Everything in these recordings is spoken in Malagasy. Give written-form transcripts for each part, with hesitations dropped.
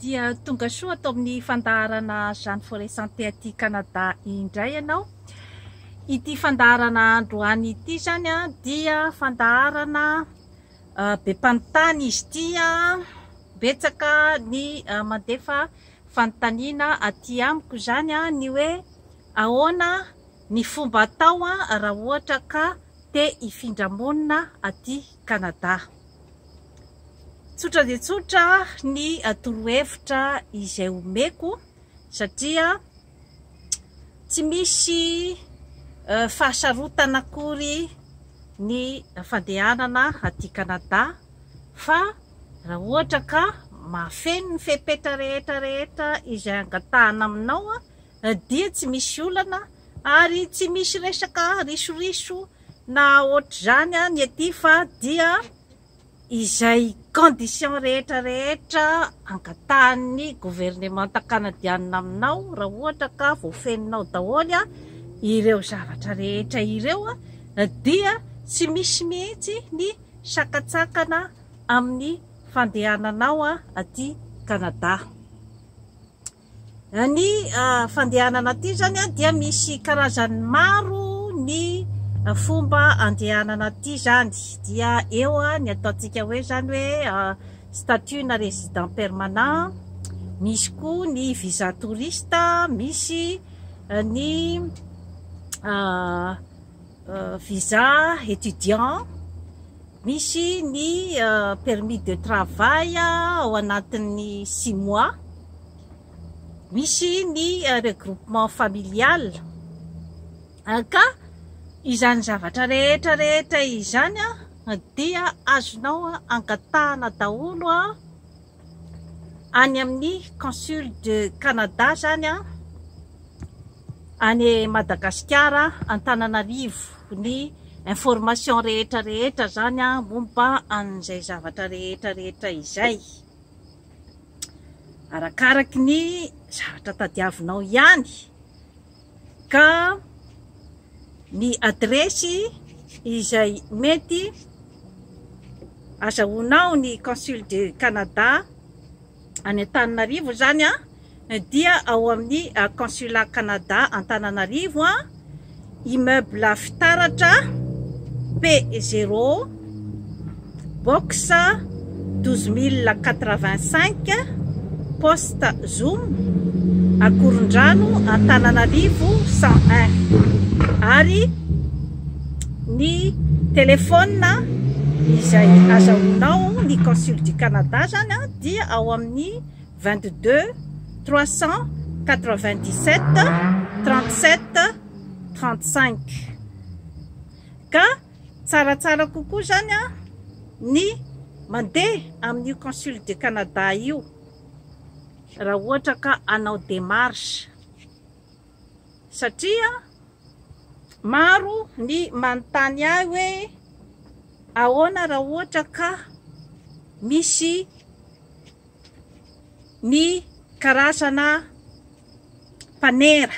Dia tonga soa atao amin'ny fandaharana Jeanne Forêt Santé aty Canada indray ianao. Ity fandaharana androany ity zany dia fandaharana be mpanontany izy ity betsaka ny mandefa fanontaniana aty amiko zany ny hoe ahoana ny fomba atao raha ohatra ka te hifindra monina aty Canada. Tsotra dia tsotra ny torohevitra izay omeko satria tsy misy fahasarotana akory ny fandehanana aty Canada fa raha ohatra ka mahafeno ny fepetra rehetra izay angatahana aminao dia tsy misy olana ary tsy misy resaka risoriso na ohatr'izany ny aty fa dia izay condition rehetra angatahan'ny gouvernemanta canadianina aminao raha ohatra ka voafeninao daholo ireo zavatra rehetra ireo dia tsy misy mihitsy ny sakatsakana amin'ny fandehananao aty Canada. Ny fandehanana aty zany dia misy karazany maro ny fomba andehanana aty zany, dia eo ny ataontsika hoe zany hoe statut na résident permanent, misy koa ny visa touriste, misy ny visa étudiant, misy ny permis de travail ao anatin'ny 6 mois, misy ny regroupement familial. Ka izany zavatra rehetra izany dia azonao angatahana daholo any amin'ny consul de Canada zany any Madagascar Antananarivo, ny information rehetra zany momba an'izay zavatra rehetra izay arakaraky ny zavatra tadiavinao ihany. Ka ny adresy izay mety azahoanao ny consul de Canada any Antananarivo zany dia ao amin'ny consulat Canada Antananarivo, immeuble fitaratra P0 box 12085 poste Zoom Akorondrano Antananarivo 101. Ary ny telefona izay azahoanao ny consul du Canada zany dia ao amin'ny 22 397 37 35. Ka tsaratsara kokoa zany ny mandeha amin'ny consul du Canada io raha ohatra ka anao démarche, satria maro ny manontany ahy hoe ahoana raha ohatra ka misy ny karazana panera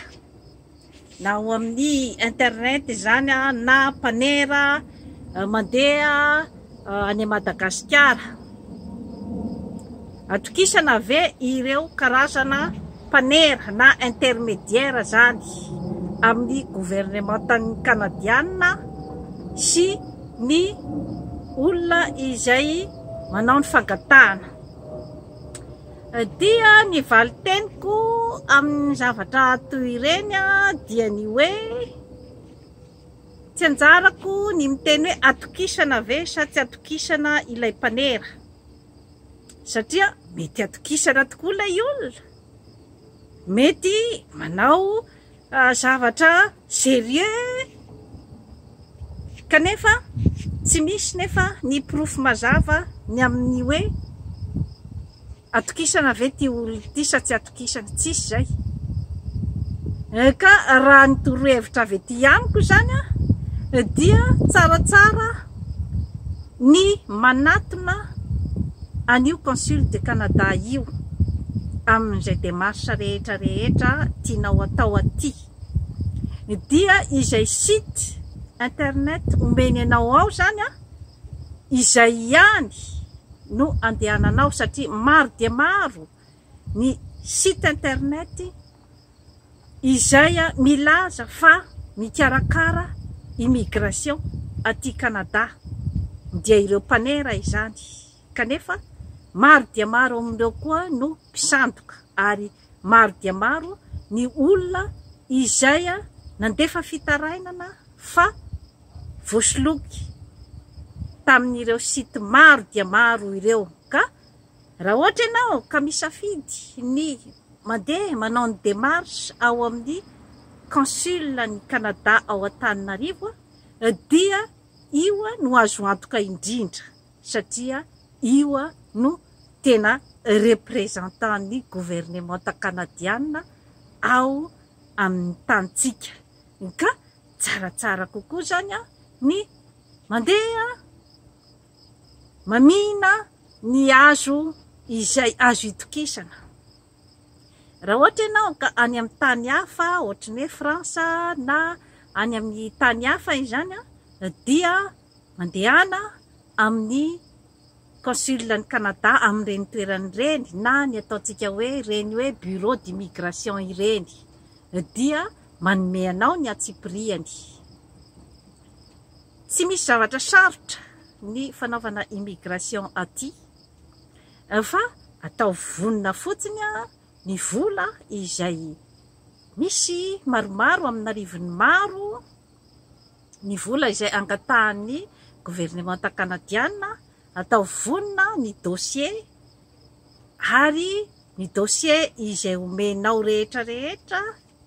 na ao amin'ny internet zany na panera mandeha any Madagascar. Atokisana ve ireo karazana panera na intermédiaire zany amin'ny gouvernementan'ny canadianina sy ny olona izay manao ny fangatahana. Dia ny valiteniko amin'ny zavatra toy ireny dia ny hoe tsy anjarako ny miteny hoe atokisana ve sa tsy atokisana ilay panera, satria mety atokisana tokoa ilay olona, mety manao zavatra sérieux kanefa tsy misy nefa ny proof mazava ny amin'ny hoe atokisana ve ty olona ty sa tsy atokisana, tsisy zay. Ka raha ny torohevitra avy ety amiko zany dia tsaratsara ny manatona an'io consul de Canada io amin'izay démarche rehetra tianao atao aty. Dia izay site internet omeny anao ao zany izay ihany no andehananao, satria maro dia maro ny site internet izay milaza fa mikarakara immigration aty Canada, dia ireo mpanera izany. Kanefa maro dia maro amin'ireo koa no mpisandoka, ary maro dia maro ny olona izay nandefa fitarainana fa voasoloky tamin'ireo site maro dia maro ireo. Ka raha ohatra ianao ka misafidy ny mandeha manao ny démarche ao amin'ny consul-ny Canada ao Antananarivo, dia io no azo antoka indrindra, satria io no tena représentant-ny gouvernement canadienne ao amin'ny tantsika. Ka tsaratsara kokoa zany ny mandeha mamina ny azo izay azo itokisana. Raha ohatra ianao ka any amin'ny tany hafa, ohatra ny hoe Fransa na any amin'ny tany hafa izany, dia mandehana amin'ny consul-ny Canada amin'ireny toeran'ireny, na ny ataontsika hoe reny hoe bureau d'immigration ireny, dia manome anao ny atsipiriany. Tsy misy zavatra sarotra ny fanaovana immigration aty, fa atao vonona fotsiny ny vola izay misy maromaro amin'ny arivony maro, ny vola izay angatahan'ny gouvernement canadienne, atao vonona ny dossier, ary ny dossier izay omenao rehetra rehetra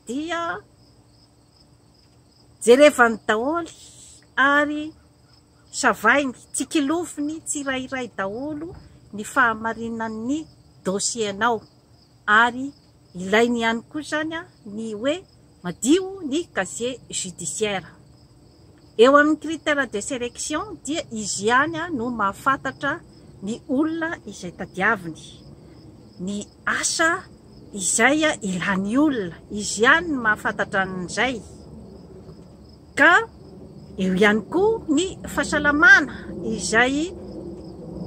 dia jerevany daholo, ary savainy tsy kiloviny, tsy rairay daholo ny fahamarinan'ny dossier-nao, ary ilainy ihany koa zany ny hoe madio ny casier judiciaire. Eo amin'ny critère de sélection dia izy ihany no mahafantatra ny olona izay tadiaviny, ny asa izay ilany olona, izy ihany no mahafantatra an'izay. Ka eo ihany koa ny fahasalamana izay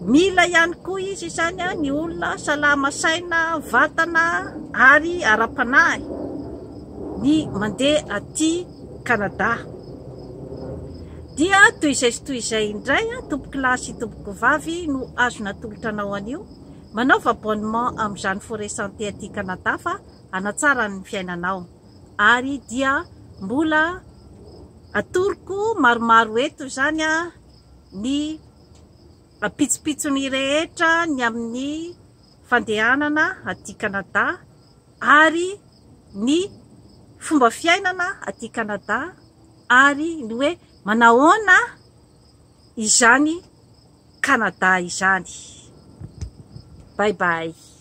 mila ihany koa izy zany ny olona salama saina, vatana ary ara-panahy ny mandeha aty Canada. Dia toy izay indray tompoky lahy sy tompoky vavy no azo natolotra anao anio, manaova abonnement amin'izany forêt santé aty Canada fa hanatsara ny fiainanao. Ary dia mbola atoroko maromaro eto zany ny pitsopitsony rehetra ny amin'ny fandehanana aty Canada, ary ny fomba fiainana aty Canada, ary ny hoe manahoana izany Canada izany. Bye bye.